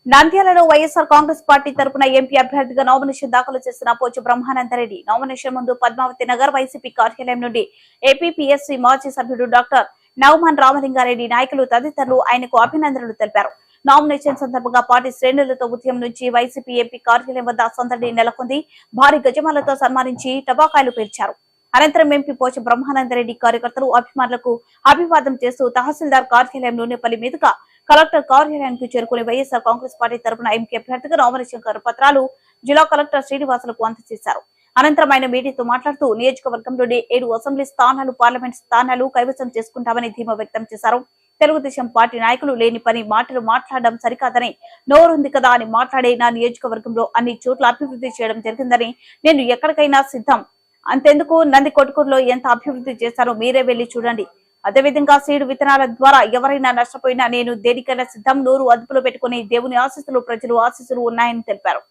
నంద్యాలలో వైఎస్ఆర్ కాంగ్రెస్ పార్టీ తరపున ఎంపీ అభ్యర్థిగా నామినేషన్ దాఖలు చేసిన పోచు బ్రహ్మానందరెడ్డి నామినేషన్ ముందు పద్మావతి నగర్ వైసీపీ కార్యాలయం నుండి ఏపీపీఎస్సీ మాజీ సభ్యుడు డాక్టర్ నవమాన్ రామలింగారెడ్డి నాయకులు తదితరులు ఆయనకు అభినందనలు తెలిపారు. నామినేషన్ సందర్భంగా పార్టీ శ్రేణులతో ఉదయం నుంచి వైసీపీ ఎంపీ కార్యాలయం వద్ద సందడి నెలకొంది. భారీ గజమాలతో సన్మానించి టపాకాయలు పేర్చారు. అనంతరం ఎంపీ పోచు బ్రహ్మానందరెడ్డి కార్యకర్తలు అభిమానులకు అభివాదం చేస్తూ తహసీల్దార్ కార్యాలయం నూనెపల్లి మీదుగా కలెక్టర్ కార్యాలయానికి చేరుకుని వైఎస్ఆర్ కాంగ్రెస్ పార్టీ తరపున ఎంపీ అభ్యర్థిగా నామినేషన్ పత్రాలు జిల్లా కలెక్టర్ శ్రీనివాసులకు అందజేశారు. అనంతరం ఆయన మీడియాతో మాట్లాడుతూ నియోజకవర్గంలోని 7 అసెంబ్లీ స్థానాలు, పార్లమెంట్ స్థానాలు కైవసం చేసుకుంటామని ధీమా వ్యక్తం చేశారు. తెలుగుదేశం పార్టీ నాయకులు లేని పని మాటలు మాట్లాడడం సరికాదని, నోరుంది కదా అని మాట్లాడే నా నియోజకవర్గంలో అన్ని చోట్ల అభివృద్ధి చేయడం జరిగిందని, నేను ఎక్కడికైనా సిద్ధం. అంతెందుకు నంది కొట్కూరులో ఎంత అభివృద్ధి చేశారో మీరే వెళ్లి చూడండి. అదేవిధంగా సీడు విత్తనాల ద్వారా ఎవరైనా నష్టపోయినా నేను దేనికైనా సిద్ధం. నోరు అదుపులో పెట్టుకుని దేవుని ఆశీస్సులు, ప్రజలు ఆశీస్సులు ఉన్నాయని తెలిపారు.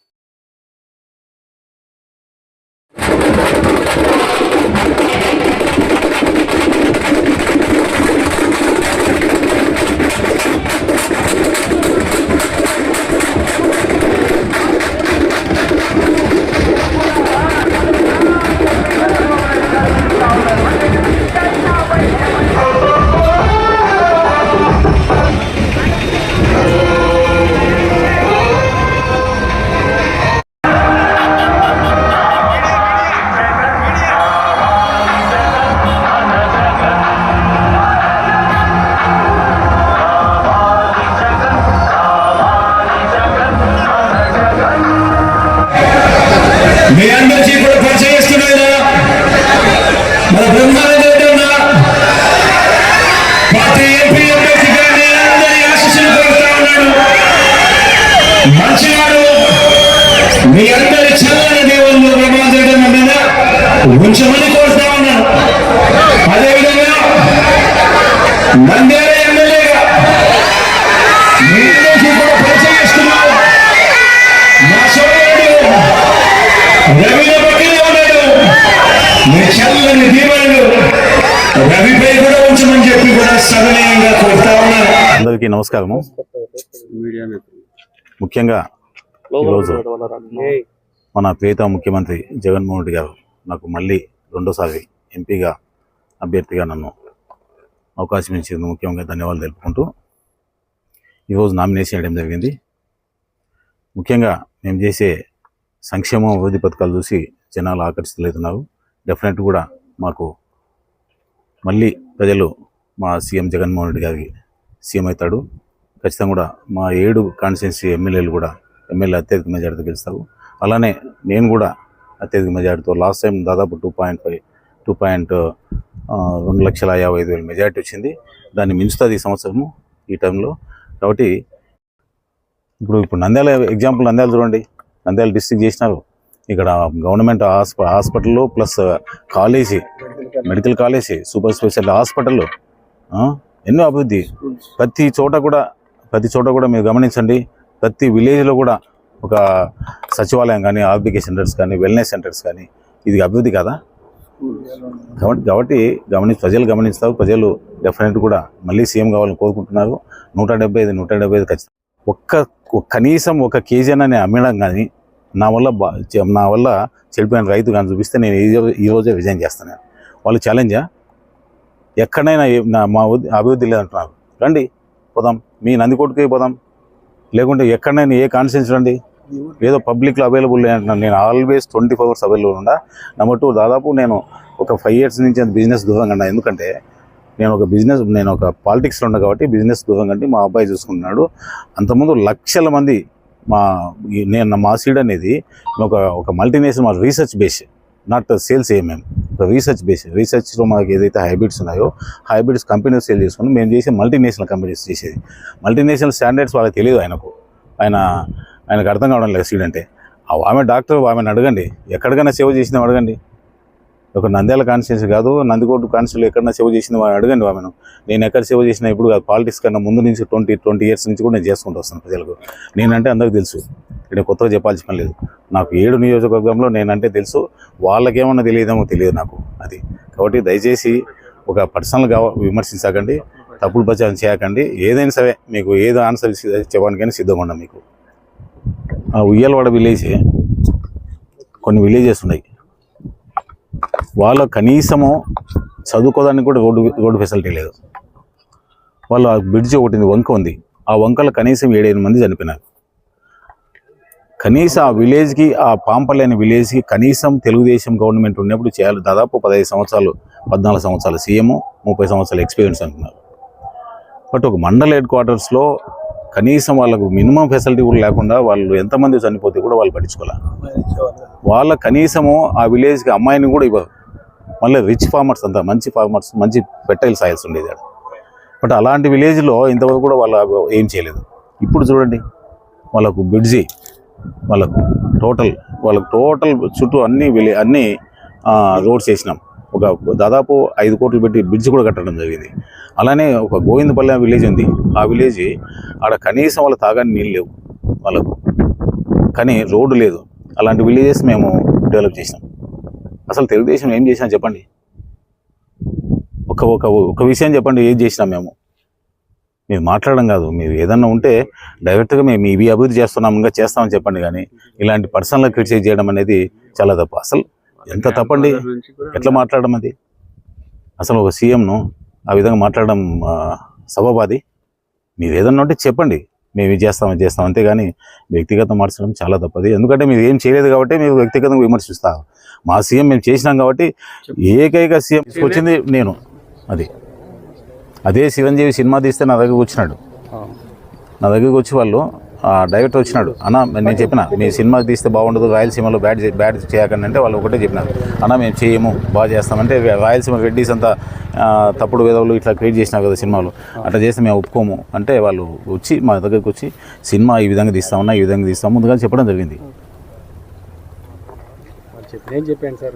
మీ అందరికీ కూడా పరిచయం చేస్తున్నాయి మన బ్రహ్మానందరెడ్డి అన్న పార్టీ ఎంపీ అభ్యర్థిగా అందరి ఆశీస్సులు కోరుతా ఉన్నాడు. మంచివాడు, మీ అందరి చల్లని దేవుళ్ళు బ్రహ్మానందరెడ్డి అన్న మీద ఉంచమని కోరుతా ఉన్నాను. అదేవిధంగా నంద్యాల ఎమ్మెల్యేగా మీ అందరికీ కూడా పరిచయం చేస్తున్నాడు. మా సోదరుడు రవిలో పక్కనే ఉన్నాడు. మీ చల్లని దీవెనలు రవిపై కూడా ఉంచమని చెప్పి కూడా సవినయంగా కోరుతా ఉన్నాను. అందరికీ నమస్కారము. ముఖ్యంగా ఈరోజు మన ప్రియతమ ముఖ్యమంత్రి జగన్మోహన్ రెడ్డి గారు నాకు మళ్ళీ రెండోసారి ఎంపీగా అభ్యర్థిగా నన్ను అవకాశం ఇచ్చేందుకు ముఖ్యంగా ధన్యవాదాలు తెలుపుకుంటూ ఈరోజు నామినేషన్ చేయడం జరిగింది. ముఖ్యంగా మేము చేసే సంక్షేమ అభివృద్ధి పథకాలు చూసి జనాలు ఆకర్షితులవుతున్నారు. డెఫినెట్ కూడా మాకు మళ్ళీ ప్రజలు మా సీఎం జగన్మోహన్ రెడ్డి గారికి సీఎం అవుతాడు. ఖచ్చితంగా కూడా మా 7 కాన్స్టిట్యున్సీ ఎమ్మెల్యేలు కూడా ఎమ్మెల్యే అత్యధిక మెజార్టీతో గెలుస్తారు. అలానే నేను కూడా అత్యధిక మెజార్టీతో లాస్ట్ టైం దాదాపు 2,50,000 మెజార్టీ వచ్చింది. దాన్ని మించుతుంది ఈ సంవత్సరము ఈ టైంలో. కాబట్టి ఇప్పుడు నంద్యాల ఎగ్జాంపుల్, నంద్యాల చూడండి, నంద్యాల డిస్ట్రిక్ట్ చేసినారు. ఇక్కడ గవర్నమెంట్ హాస్పిటల్లో plus college, medical college, super speciality hospital, ఎన్నో అభివృద్ధి. ప్రతి చోట కూడా మీరు గమనించండి, ప్రతి విలేజ్లో కూడా ఒక సచివాలయం కానీ, ఆర్బీకే సెంటర్స్ కానీ, వెల్నెస్ సెంటర్స్ కానీ, ఇది అభివృద్ధి కదా. కాబట్టి ప్రజలు గమనిస్తారు. ప్రజలు డెఫినెట్ కూడా మళ్ళీ సీఎం కావాలని కోరుకుంటున్నారు. 175 ఖచ్చితంగా. కనీసం 1 కేజీ అని నేను అమ్మడం కానీ, నా వల్ల చెడిపోయిన రైతు కానీ చూపిస్తే నేను ఈరోజే రిజైన్ చేస్తాను. వాళ్ళు ఛాలెంజా? ఎక్కడైనా మా అభివృద్ధి లేదంటున్నారు. రండి పోదాం, మీ నందికోటకి పోదాం, లేకుంటే ఎక్కడైనా ఏ కాన్స్టిట్యున్సీ రండి, ఏదో పబ్లిక్లో అవైలబుల్ అంటున్నాను. నేను ఆల్వేస్ 24 hours అవైలబుల్ ఉండా. నెంబర్ 2, దాదాపు నేను ఒక 5 years నుంచి బిజినెస్ దూరంగా ఉన్నా. ఎందుకంటే నేను ఒక పాలిటిక్స్లో ఉన్నా కాబట్టి బిజినెస్ దూరంగా అంటే మా అబ్బాయి చూసుకుంటున్నాడు. అంతకుముందు లక్షల మంది మా సీడ్ అనేది ఒక మల్టీనేషనల్, మా రీసెర్చ్ బేస్, నాట్ సేల్స్ ఏమేమి, రీసెర్చ్లో మాకు ఏదైతే హైబ్రిడ్స్ ఉన్నాయో హైబ్రిడ్స్ కంపెనీస్ సేల్ చేసుకుని మేము చేసే మల్టీనేషనల్ కంపెనీస్ చేసేది. మల్టీనేషనల్ స్టాండర్డ్స్ వాళ్ళకి తెలియదు. ఆయనకు అర్థం కావడం లేదు సీడ్ అంటే. ఆమె డాక్టర్, ఆమెను అడగండి, ఎక్కడికైనా సేవ చేసింది అడగండి. ఒక నంద్యాల కాన్స్టిట్యున్సీ కాదు, నందికోట కాన్స్టిట్యున్సీ ఎక్కడైనా సేవ చేసింది వాళ్ళు అడగండి. ఆమెను నేను ఎక్కడ సేవ చేసినా ఇప్పుడు కాదు, పాలిటిక్స్ కన్నా ముందు నుంచి 20 years నుంచి కూడా నేను చేసుకుంటూ వస్తాను ప్రజలకు. నేనంటే అందరికీ తెలుసు, ఇక్కడ కొత్తగా చెప్పాల్సిన పని లేదు. నాకు 7 నియోజకవర్గంలో నేనంటే తెలుసు, వాళ్ళకేమన్నా తెలియదేమో తెలియదు నాకు అది. కాబట్టి దయచేసి ఒక పర్సనల్గా విమర్శించకండి, తప్పుడు ప్రచారం చేయకండి. ఏదైనా సరే మీకు ఏదో ఆన్సర్ చెప్పడానికైనా సిద్ధంగా ఉన్నాం మీకు. ఆ ఉయ్యాలవాడ విలేజ్ కొన్ని విలేజెస్ ఉన్నాయి, వాళ్ళ కనీసము చదువుకోవడానికి కూడా రోడ్డు ఫెసిలిటీ లేదు. వాళ్ళు ఆ బ్రిడ్జ్ ఒకటి వంక ఉంది, ఆ వంకలో కనీసం 7-8 మంది చనిపోయినారు. కనీసం ఆ విలేజ్కి, ఆ పాంపల్లి అనే విలేజ్కి కనీసం తెలుగుదేశం గవర్నమెంట్ ఉన్నప్పుడు చేయాలి. దాదాపు 15 సంవత్సరాలు 14 సంవత్సరాలు సీఎం, 30 సంవత్సరాల ఎక్స్పీరియన్స్ అంటున్నారు. బట్ ఒక మండల్ హెడ్ క్వార్టర్స్లో కనీసం వాళ్ళకు మినిమం ఫెసిలిటీ కూడా లేకుండా వాళ్ళు ఎంతమంది చనిపోతే కూడా వాళ్ళు పట్టించుకోవాలి. వాళ్ళ కనీసము ఆ విలేజ్కి అమ్మాయిని కూడా ఇవ్వరు. మళ్ళీ రిచ్ ఫార్మర్స్ అంతా మంచి ఫార్మర్స్, మంచి ఫెర్టైల్ సాయిల్స్ ఉండేది. బట్ అలాంటి విలేజ్లో ఇంతవరకు కూడా వాళ్ళు ఏం చేయలేదు. ఇప్పుడు చూడండి, వాళ్ళకు బ్రిడ్జి, వాళ్ళకు టోటల్ చుట్టూ అన్ని రోడ్స్ వేసినాం. ఒక దాదాపు 5 కోట్లు పెట్టి బ్రిడ్జ్ కూడా కట్టడం జరిగింది. అలానే ఒక గోవిందపల్లి విలేజ్ ఉంది, ఆ విలేజ్ ఆడ కనీసం వాళ్ళ తాగాని నీళ్ళు లేవు వాళ్ళకు, కానీ రోడ్డు లేదు. అలాంటి విలేజెస్ మేము డెవలప్ చేసినాం. అసలు తెలుగుదేశం ఏం చేసినా చెప్పండి, ఒక విషయం చెప్పండి, ఏం చేసినాం మేము? మీరు మాట్లాడడం కాదు, మీరు ఏదన్నా ఉంటే డైరెక్ట్గా మేము ఇవి అభివృద్ధి చేస్తున్నాం, ఇంకా చేస్తామని చెప్పండి. కానీ ఇలాంటి పర్సనల్గా క్రిటిసైజ్ చేయడం అనేది చాలా తప్పు. అసలు ఎంత తప్పండి, ఎట్లా మాట్లాడడం అది? అసలు ఒక సీఎంను ఆ విధంగా మాట్లాడడం సబబాది. మీరు ఏదన్నా ఉంటే చెప్పండి, మేము ఇది చేస్తాం అంతేగాని వ్యక్తిగతం మార్చడం చాలా తప్పది. ఎందుకంటే మీరు ఏం చేయలేదు కాబట్టి మీరు వ్యక్తిగతంగా విమర్శిస్తారు. మా సీఎం మేము చేసినాం కాబట్టి, ఏకైక సీఎం తీసుకొచ్చింది నేను. అదే చిరంజీవి సినిమా తీస్తే నా దగ్గరకు వచ్చి వాళ్ళు డైరెక్టర్ వచ్చినాడు, అన్న నేను చెప్పిన మీ సినిమా తీస్తే బాగుండదు, రాయలసీమలో బ్యాడ్ చేయకండి అంటే వాళ్ళు ఒకటే చెప్పినారు, అన్న మేము చేయము, బాగా చేస్తామంటే రాయలసీమ రెడ్డిస్ అంతా తప్పుడు విధవులు ఇట్లా క్రియేట్ చేసినారు కదా సినిమాలు, అట్లా చేస్తే మేము ఒప్పుకోము అంటే వాళ్ళు వచ్చి మా దగ్గరికి వచ్చి సినిమా ఈ విధంగా తీస్తామన్నా, ఈ విధంగా తీస్తాము ముందుగా చెప్పడం జరిగింది. చెప్పండి సార్.